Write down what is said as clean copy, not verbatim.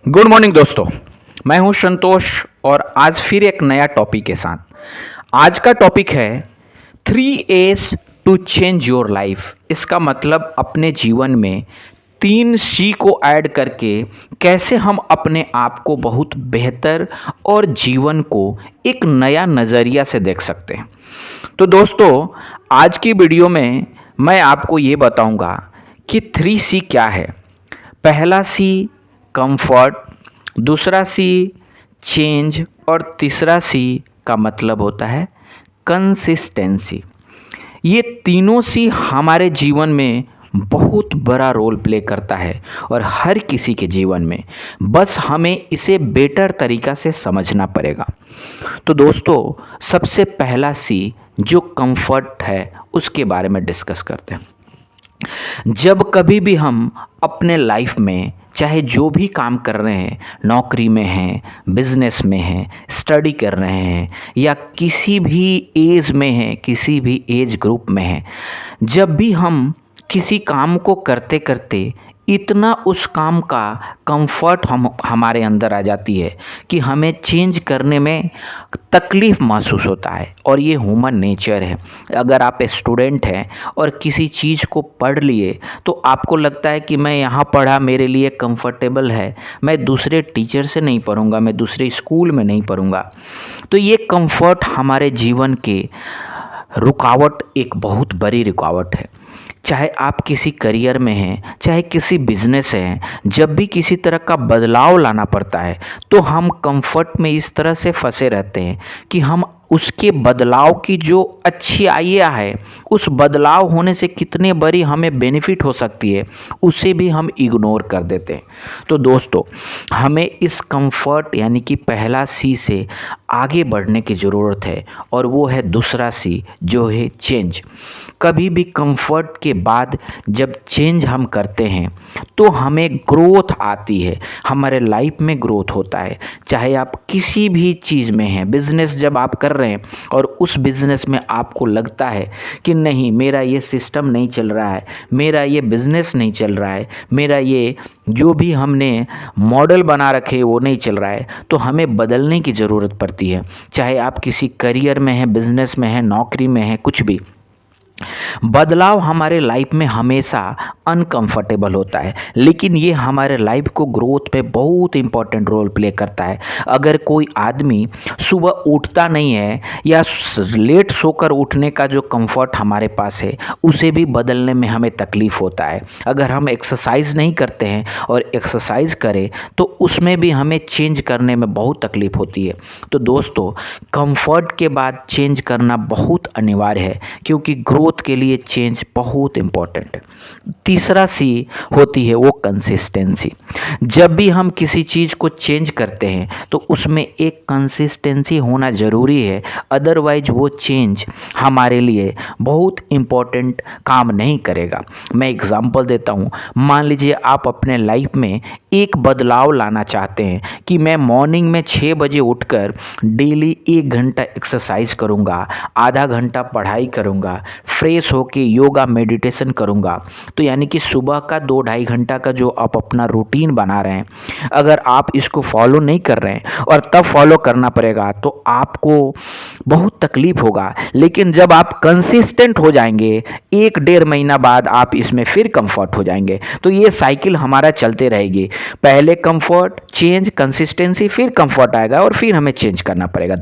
Good morning दोस्तों। मैं हूं संतोष और आज फिर एक नया टॉपिक के साथ। आज का टॉपिक है 3 A's to change your life. इसका मतलब अपने जीवन में 3 C को ऐड करके कैसे हम अपने आप को बहुत बेहतर और जीवन को एक नया नज़रिया से देख सकते हैं। तो दोस्तों, आज की वीडियो में मैं आपको ये बताऊंगा कि 3 C क्या है। पहला C कंफर्ट, दूसरा सी चेंज और तीसरा सी का मतलब होता है कंसिस्टेंसी। ये तीनों सी हमारे जीवन में बहुत बड़ा रोल प्ले करता है और हर किसी के जीवन में, बस हमें इसे बेटर तरीक़ा से समझना पड़ेगा। तो दोस्तों, सबसे पहला सी जो कंफर्ट है उसके बारे में डिस्कस करते हैं। जब कभी भी हम अपने लाइफ में चाहे जो भी काम कर रहे हैं, नौकरी में हैं, बिजनेस में हैं, स्टडी कर रहे हैं या किसी भी एज में हैं, किसी भी एज ग्रुप में हैं, जब भी हम किसी काम को करते करते इतना उस काम का कंफर्ट हमारे अंदर आ जाती है कि हमें चेंज करने में तकलीफ़ महसूस होता है और ये ह्यूमन नेचर है। अगर आप स्टूडेंट हैं और किसी चीज़ को पढ़ लिए तो आपको लगता है कि मैं यहाँ पढ़ा मेरे लिए कंफर्टेबल है, मैं दूसरे टीचर से नहीं पढ़ूँगा, मैं दूसरे स्कूल में नहीं पढ़ूँगा। तो ये कंफर्ट हमारे जीवन के रुकावट एक बहुत बड़ी रुकावट है। चाहे आप किसी करियर में हैं, चाहे किसी बिजनेस हैं, जब भी किसी तरह का बदलाव लाना पड़ता है तो हम कंफर्ट में इस तरह से फंसे रहते हैं कि हम उसके बदलाव की जो अच्छी आइडिया है, उस बदलाव होने से कितने बड़ी हमें बेनिफिट हो सकती है, उसे भी हम इग्नोर कर देते हैं। तो दोस्तों, हमें इस कंफर्ट यानी कि पहला सी से आगे बढ़ने की ज़रूरत है और वो है दूसरा सी जो है चेंज। कभी भी कंफर्ट के बाद जब चेंज हम करते हैं तो हमें ग्रोथ आती है, हमारे लाइफ में ग्रोथ होता है। चाहे आप किसी भी चीज़ में हैं, बिजनेस जब आप कर रहे हैं और उस बिज़नेस में आपको लगता है कि नहीं, मेरा ये सिस्टम नहीं चल रहा है, मेरा ये बिज़नेस नहीं चल रहा है, मेरा ये जो भी हमने मॉडल बना रखे वो नहीं चल रहा है, तो हमें बदलने की ज़रूरत पड़ती है। चाहे आप किसी करियर में हैं, बिज़नेस में हैं, नौकरी में हैं, कुछ भी बदलाव हमारे लाइफ में हमेशा अनकंफर्टेबल होता है, लेकिन ये हमारे लाइफ को ग्रोथ में बहुत इंपॉर्टेंट रोल प्ले करता है। अगर कोई आदमी सुबह उठता नहीं है या लेट सोकर उठने का जो कंफर्ट हमारे पास है उसे भी बदलने में हमें तकलीफ़ होता है। अगर हम एक्सरसाइज नहीं करते हैं और एक्सरसाइज करें तो उसमें भी हमें चेंज करने में बहुत तकलीफ़ होती है। तो दोस्तों, कंफर्ट के बाद चेंज करना बहुत अनिवार्य है क्योंकि ग्रोथ के लिए चेंज बहुत इम्पॉर्टेंट है। तीसरा सी होती है वो कंसिस्टेंसी। जब भी हम किसी चीज़ को चेंज करते हैं तो उसमें एक कंसिस्टेंसी होना ज़रूरी है, अदरवाइज वो चेंज हमारे लिए बहुत इम्पॉर्टेंट काम नहीं करेगा। मैं एग्जांपल देता हूँ। मान लीजिए आप अपने लाइफ में एक बदलाव लाना चाहते हैं कि मैं मॉर्निंग में 6 बजे उठकर डेली 1 घंटा एक्सरसाइज करूँगा, आधा घंटा पढ़ाई करूँगा, फ्रेश होके योगा मेडिटेशन करूँगा। तो यानी कि सुबह का 2-2.5 घंटा का जो आप अपना रूटीन बना रहे हैं, अगर आप इसको फॉलो नहीं कर रहे हैं और तब फॉलो करना पड़ेगा तो आपको बहुत तकलीफ होगा। लेकिन जब आप कंसिस्टेंट हो जाएंगे, 1-1.5 महीना बाद आप इसमें फिर कंफर्ट हो जाएंगे। तो ये साइकिल हमारा चलते रहेगी। पहले कंफर्ट, चेंज, कंसिस्टेंसी, फिर कंफर्ट आएगा और फिर हमें चेंज करना पड़ेगा।